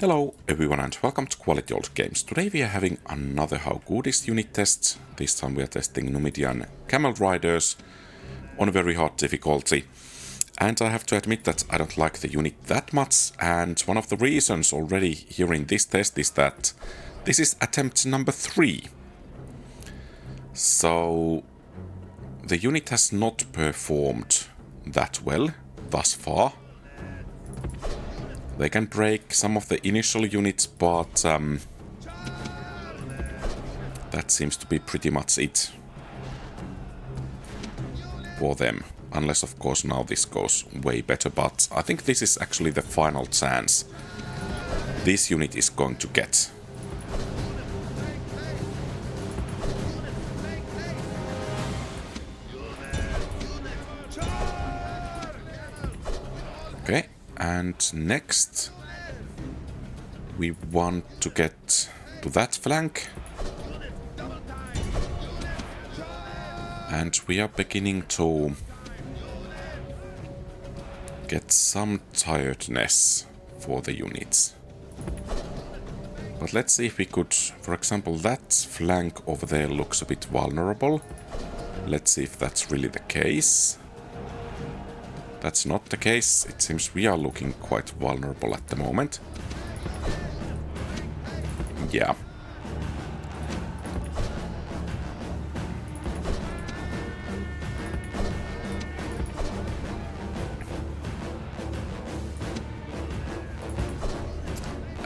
Hello everyone and welcome to QualityOldGames. Today we are having another How Good Is unit test. This time we are testing Numidian Camel Riders on a very hard difficulty. And I have to admit that I don't like the unit that much, and one of the reasons already here in this test is that this is attempt number 3. So the unit has not performed that well thus far. They can break some of the initial units, but that seems to be pretty much it for them. Unless, of course, now this goes way better, but I think this is actually the final chance this unit is going to get. Okay. And next, we want to get to that flank. And we are beginning to get some tiredness for the units. But let's see if we could, for example, that flank over there looks a bit vulnerable. Let's see if that's really the case. That's not the case. It seems we are looking quite vulnerable at the moment. Yeah.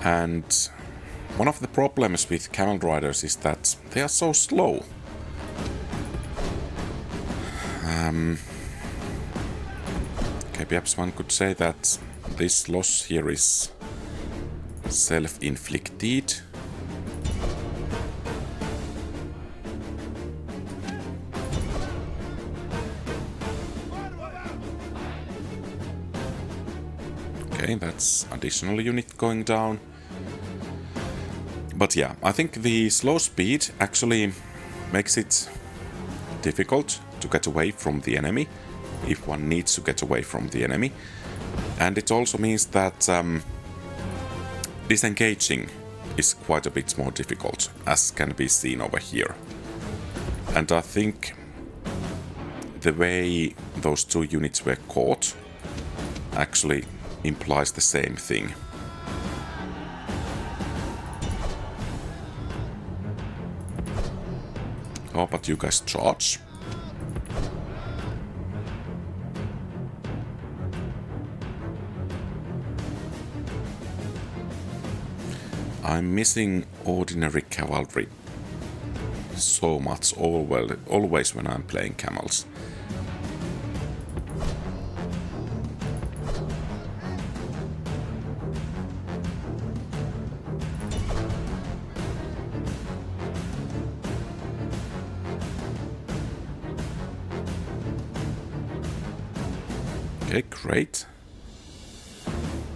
And one of the problems with Camel Riders is that they are so slow. Okay, perhaps one could say that this loss here is self-inflicted. Okay, that's additional unit going down. But yeah, I think the slow speed actually makes it difficult to get away from the enemy, if one needs to get away from the enemy. And it also means that disengaging is quite a bit more difficult, as can be seen over here. And I think the way those two units were caught actually implies the same thing. Oh, but you guys charge. I'm missing ordinary cavalry so much always when I'm playing camels. Okay, great.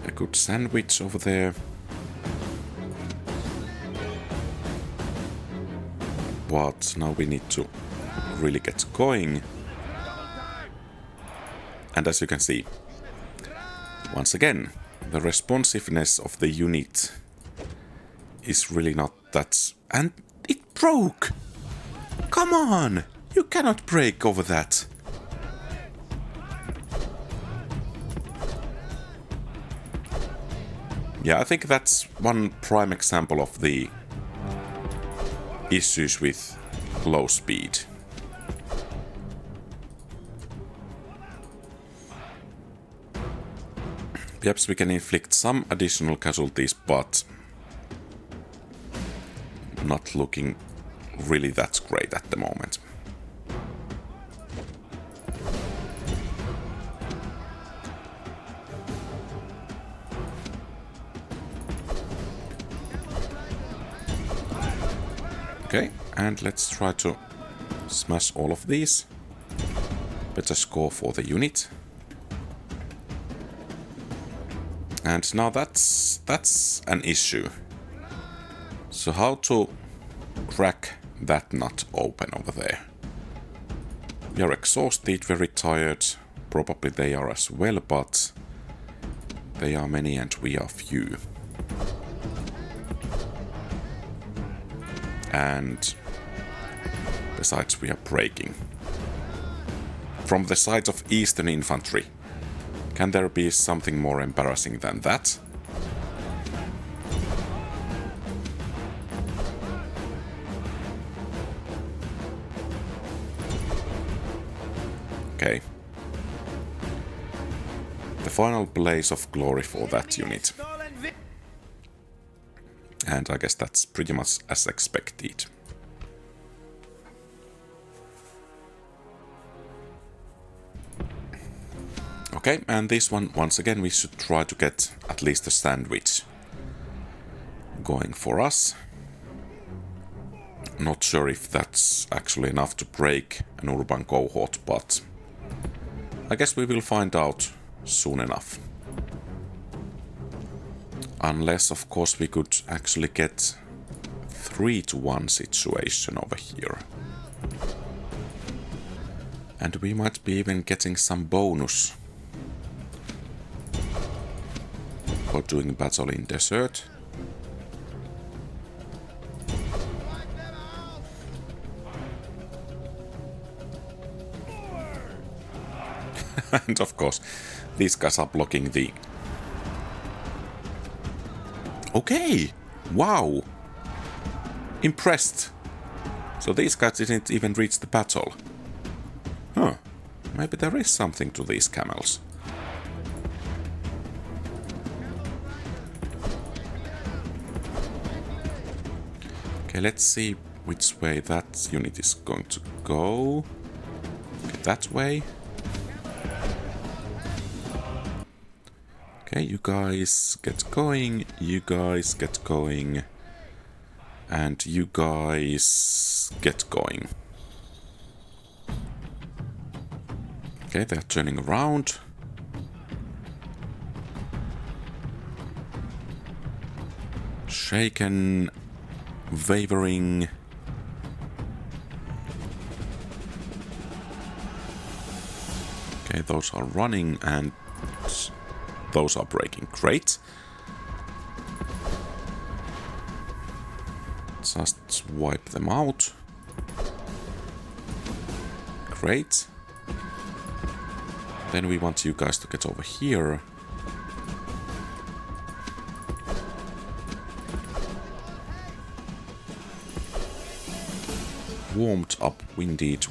A good sandwich over there. But now we need to really get going. And as you can see, once again, the responsiveness of the unit is really not that... And it broke! Come on! You cannot break over that! Yeah, I think that's one prime example of the issues with low speed. Perhaps we can inflict some additional casualties, but not looking really that great at the moment. Okay, and let's try to smash all of these. Better score for the unit. And now that's an issue. So how to crack that nut open over there? We are exhausted, very tired. Probably they are as well, but they are many and we are few. and besides we are breaking. From the side of Eastern Infantry. Can there be something more embarrassing than that? Okay. The final blaze of glory for that unit. And I guess that's pretty much as expected. Okay, and this one, once again, we should try to get at least a sandwich going for us. Not sure if that's actually enough to break an Urban Cohort, but I guess we will find out soon enough. Unless, of course, we could actually get 3-to-1 situation over here. And we might be even getting some bonus for doing battle in desert. And of course, these guys are blocking the... Okay! Wow! Impressed! So these guys didn't even reach the battle. Huh. Maybe there is something to these camels. Okay, let's see which way that unit is going to go. Okay, that way. Okay, you guys get going, you guys get going, and you guys get going. Okay, they're turning around. Shaken, wavering. Okay, those are running and those are breaking. Great. Just wipe them out. Great. Then we want you guys to get over here. Warmed up, winded,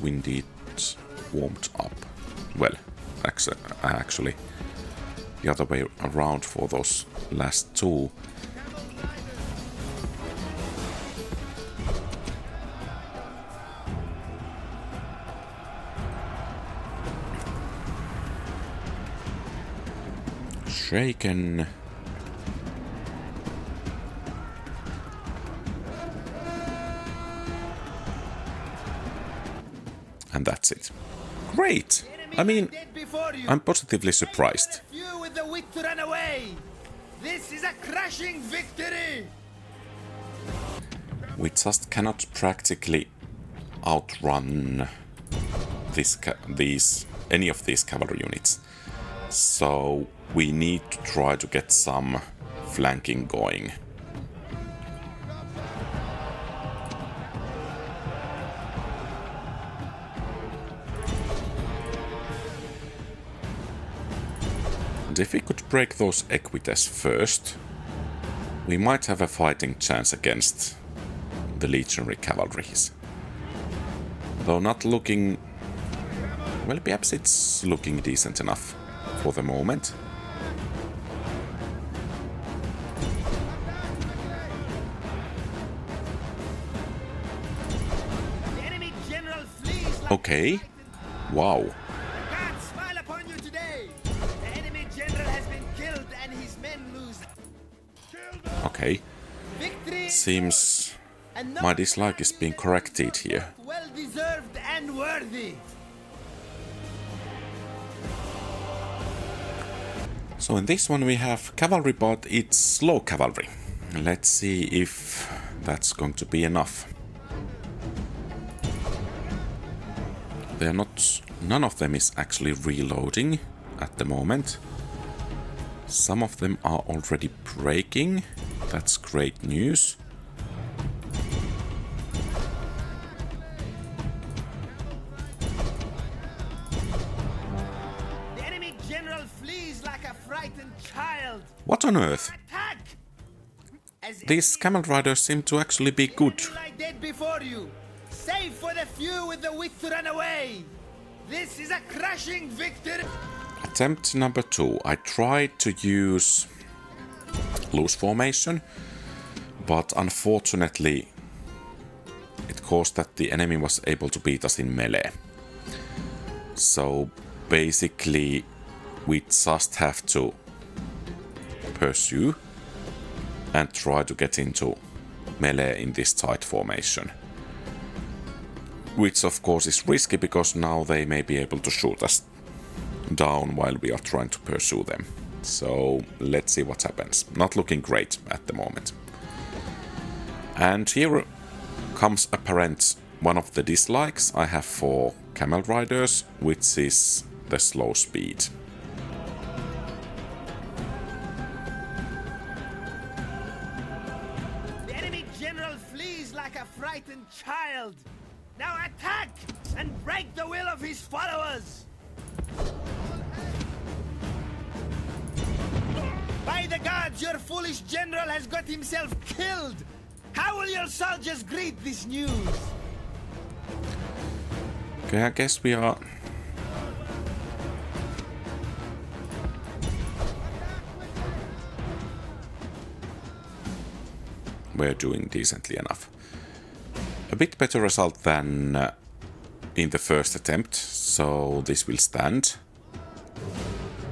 warmed up. Well, actually, the other way around for those last two. Shaken. And that's it. Great! I mean, I'm positively surprised. This is a crashing victory! We just cannot practically outrun any of these cavalry units. So we need to try to get some flanking going. And if we could break those Equites first, we might have a fighting chance against the Legionary cavalries. Though not looking... well, perhaps it's looking decent enough for the moment. Okay. Wow. Okay. Seems my dislike is being corrected here. Well deserved and worthy. So in this one we have cavalry, but it's slow cavalry. Let's see if that's going to be enough. They're not... none of them is actually reloading at the moment. Some of them are already breaking. That's great news. child. What on earth? Attack! As These Camel Riders seem to actually be good. lie dead before you. Save for the few with the wit to run away. This is a crushing victory. Attempt number 2. I tried to use loose formation, but unfortunately it caused that the enemy was able to beat us in melee. So basically we just have to pursue and try to get into melee in this tight formation. Which of course is risky because now they may be able to shoot us down while we are trying to pursue them. So let's see what happens. Not looking great at the moment. And here comes apparent one of the dislikes I have for Camel Riders, which is the slow speed. The enemy general flees like a frightened child. Now attack and break the will of his followers. By the gods, your foolish general has got himself killed. How will your soldiers greet this news? Okay, I guess we are... We're doing decently enough. A bit better result than in the first attempt, so this will stand.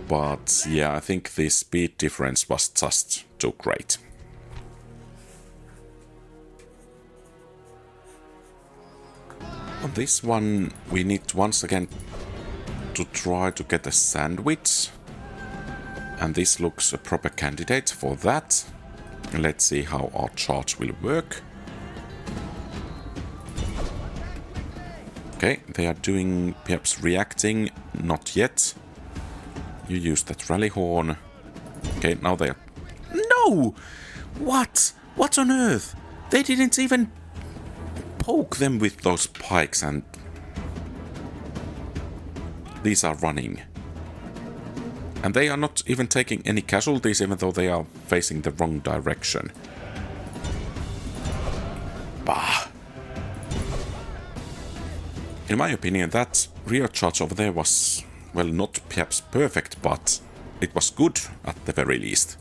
But yeah, I think the speed difference was just too great. On this one, we need once again to try to get a sandwich. And this looks a proper candidate for that. Let's see how our charge will work. Okay, they are doing, perhaps reacting, not yet. You use that rally horn. Okay, now they are... No! What? What on earth? They didn't even poke them with those pikes and... These are running. And they are not even taking any casualties even though they are facing the wrong direction. Bah! In my opinion, that rear charge over there was, well, not perhaps perfect, but it was good at the very least.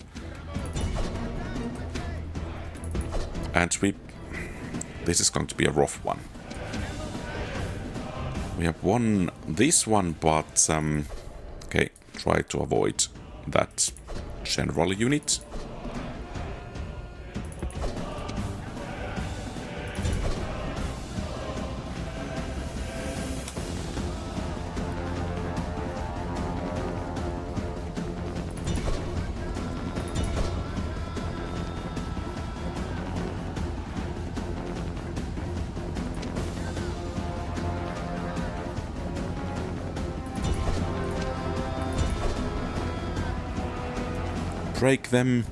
And this is going to be a rough one. We have won this one, but okay, try to avoid that general unit. Break them.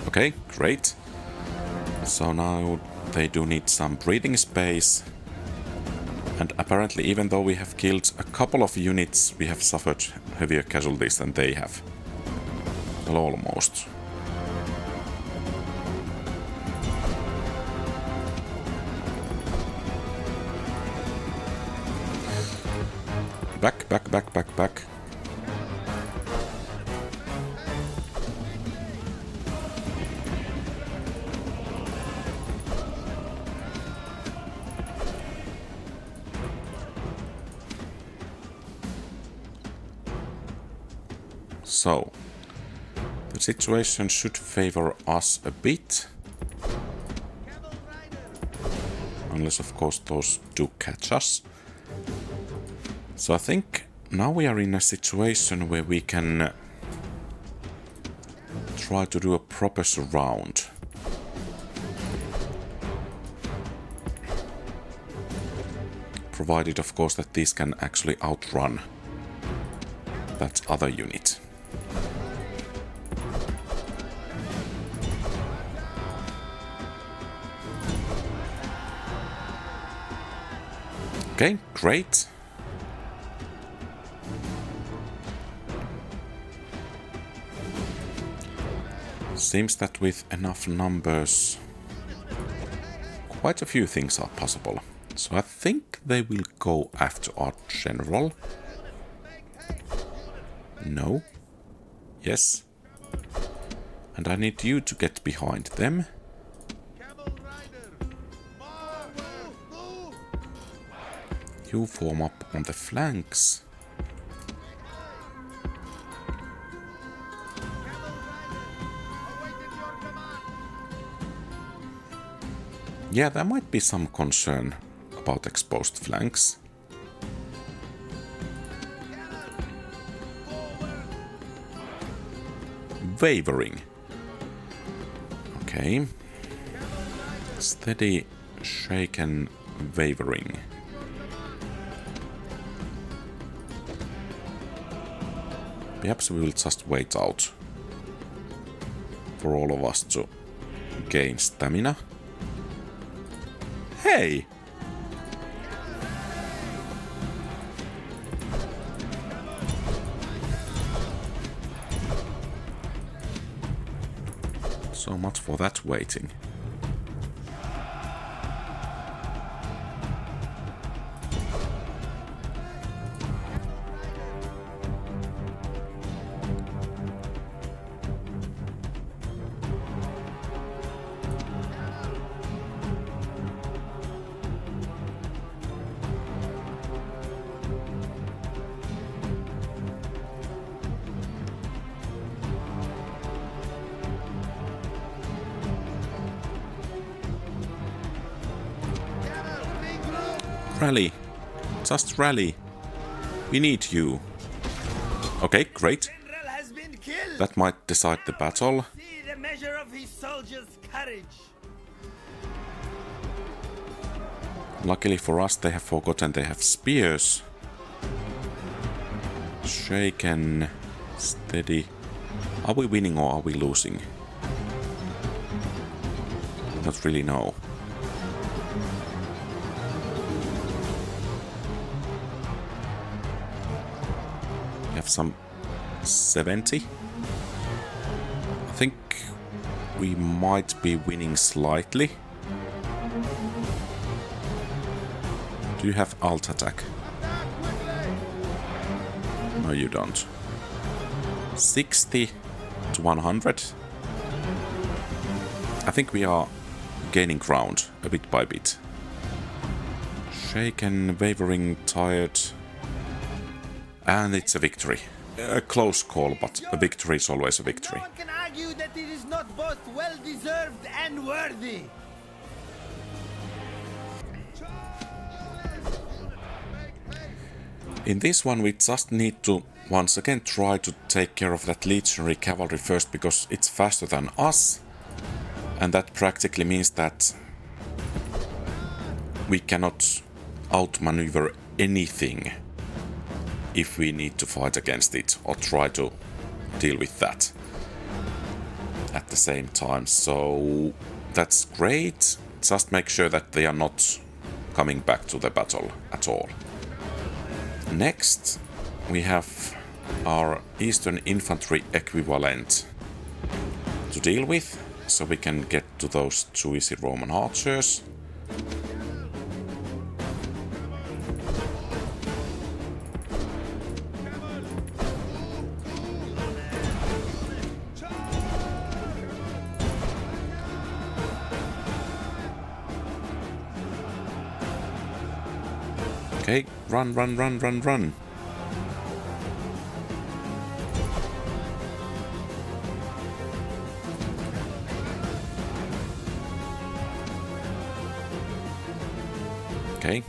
Okay, great. So now they do need some breathing space. And apparently, even though we have killed a couple of units, we have suffered heavier casualties than they have. Well, almost. Back, back, back, back, back. So, the situation should favor us a bit. Unless, of course, those do catch us. So I think now we are in a situation where we can try to do a proper surround. Provided, of course, that these can actually outrun that other unit. Okay, great. Seems that with enough numbers, quite a few things are possible. So I think they will go after our general. No. Yes. And I need you to get behind them. You form up on the flanks. Yeah, there might be some concern about exposed flanks. Wavering. Okay. Steady, shaken, wavering. Perhaps we will just wait out for all of us to gain stamina. Hey! So much for that waiting. Rally. Just rally. We need you. Okay, great. That might decide the battle. See the measure of his soldiers' courage. Luckily for us, they have forgotten they have spears. Shaken. Steady. Are we winning or are we losing? Don't really know. We have some 70. I think we might be winning slightly. Do you have alt attack? No, you don't. 60 to 100. I think we are gaining ground a bit by bit. Shaken, wavering, tired. And it's a victory. A close call, but a victory is always a victory. No one can argue that it is not both well-deserved and worthy. In this one we just need to once again try to take care of that Legionary Cavalry first, because it's faster than us. And that practically means that we cannot outmaneuver anything if we need to fight against it or try to deal with that at the same time. So that's great. Just make sure that they are not coming back to the battle at all. Next, we have our Eastern Infantry equivalent to deal with, so we can get to those two easy Roman archers. Okay, run, run, run, run, run. Okay.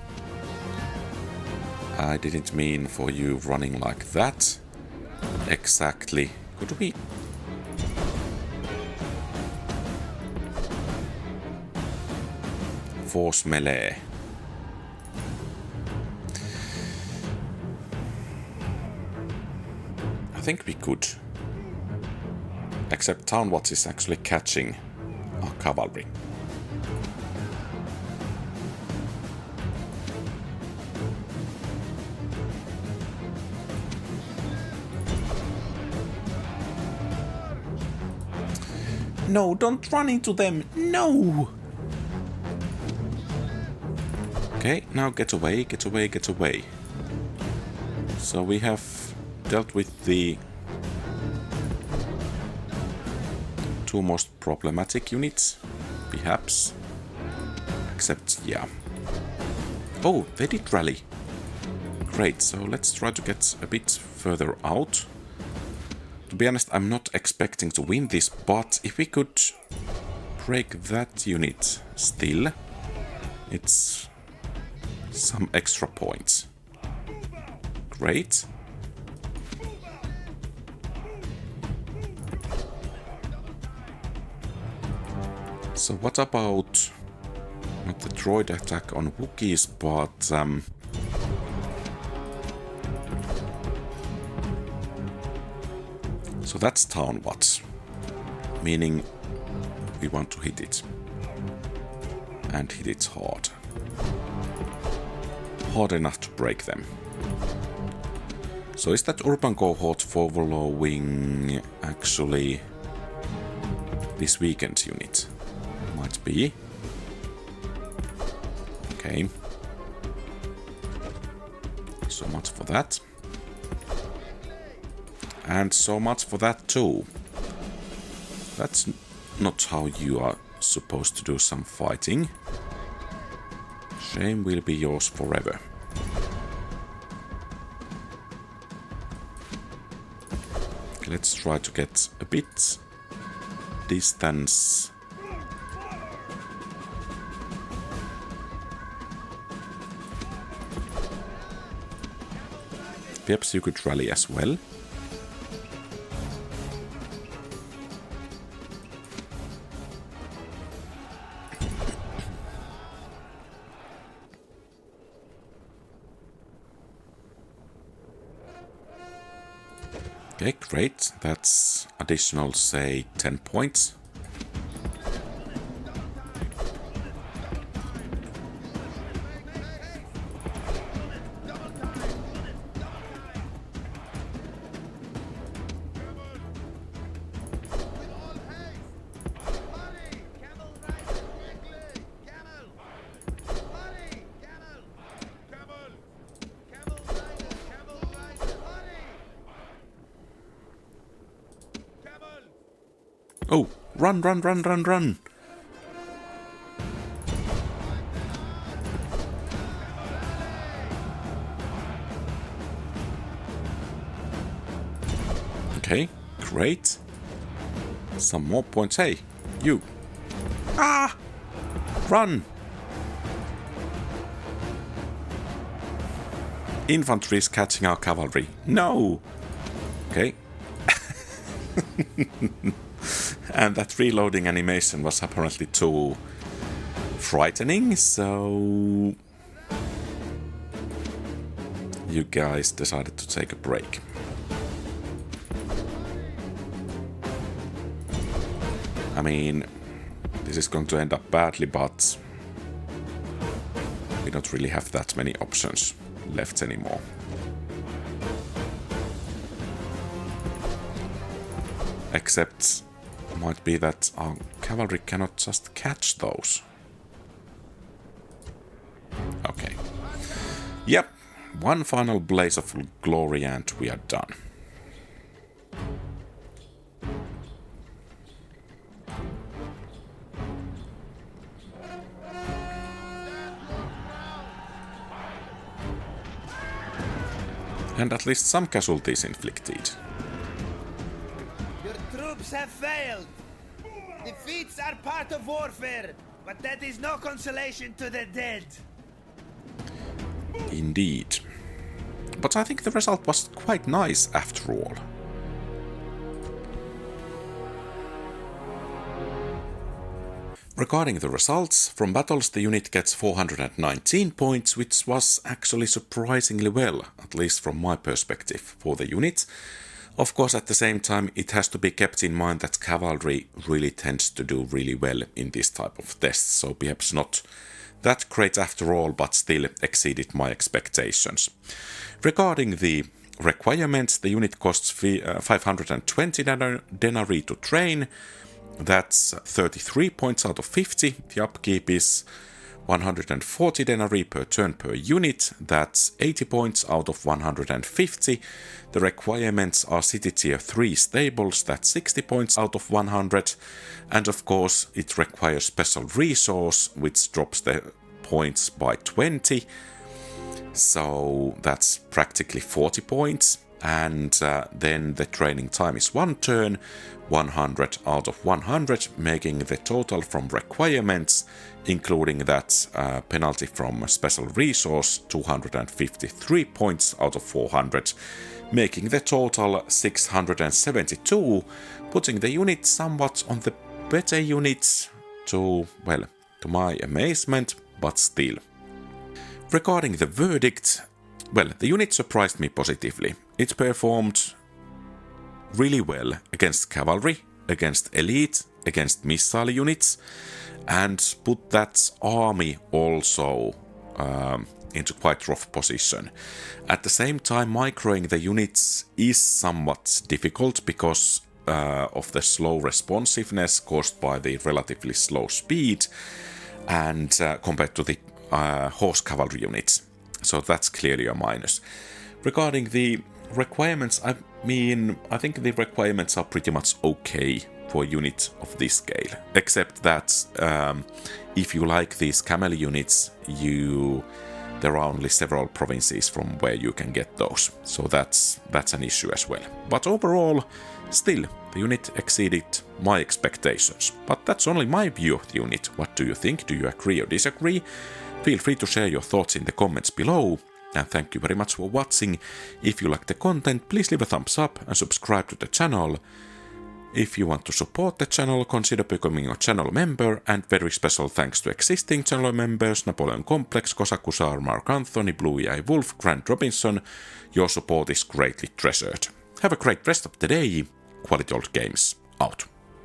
I didn't mean for you running like that. Exactly. Could we? Force melee. I think we could. Except Town Watch is actually catching our cavalry. No, don't run into them! No! Okay, now get away, get away, get away. So we have dealt with the two most problematic units, perhaps. Except, yeah. Oh, they did rally. Great, so let's try to get a bit further out. To be honest, I'm not expecting to win this, but if we could break that unit still, it's some extra points. Great. So what about not the droid attack on Wookiees, but so that's town watts, meaning we want to hit it and hit it hard. Hard enough to break them. So is that Urban Cohort following actually this weekend's unit? Might be. Okay. So much for that. And so much for that too. That's not how you are supposed to do some fighting. Shame will be yours forever. Okay, let's try to get a bit distance. Perhaps you could rally as well. Okay, great. That's additional, say, 10 points. Oh, run, run, run, run, run! Okay, great. Some more points. Hey, you! Ah! Run! Infantry is catching our cavalry. No! Okay. And that reloading animation was apparently too frightening, so you guys decided to take a break. I mean, this is going to end up badly, but we don't really have that many options left anymore. Except might be that our cavalry cannot just catch those. Okay. Yep. One final blaze of glory and we are done. And at least some casualties inflicted. Have failed. Defeats are part of warfare, but that is no consolation to the dead. Indeed. But I think the result was quite nice after all. Regarding the results, from battles the unit gets 419 points, which was actually surprisingly well, at least from my perspective, for the unit. Of course, at the same time, it has to be kept in mind that cavalry really tends to do really well in this type of tests, so perhaps not that great after all, but still exceeded my expectations. Regarding the requirements, the unit costs 520 denarii to train, That's 33 points out of 50. The upkeep is 140 denarii per turn per unit. That's 80 points out of 150. The requirements are City Tier 3 stables. That's 60 points out of 100. And of course, it requires Special Resource, which drops the points by 20. So that's practically 40 points. And then the training time is 1 turn, 100 out of 100, making the total from requirements, including that penalty from Special Resource, 253 points out of 400, making the total 672, putting the unit somewhat on the better units to my amazement, but still. Regarding the verdict, the unit surprised me positively. It performed really well against Cavalry, against Elite, against missile units, and put that army also into quite rough position. At the same time, microing the units is somewhat difficult because of the slow responsiveness caused by the relatively slow speed and compared to the horse cavalry units. So that's clearly a minus. Regarding the requirements, I think the requirements are pretty much okay for a unit of this scale. Except that if you like these camel units, there are only several provinces from where you can get those. So that's an issue as well. But overall, still, the unit exceeded my expectations. But that's only my view of the unit. What do you think? Do you agree or disagree? Feel free to share your thoughts in the comments below, and thank you very much for watching. If you like the content, please leave a thumbs up and subscribe to the channel. If you want to support the channel, consider becoming a channel member, and very special thanks to existing channel members Napoleon Complex, Kosakusar, Mark Anthony, Blue Eye Wolf, Grant Robinson. Your support is greatly treasured. Have a great rest of the day. QualityOldGames out.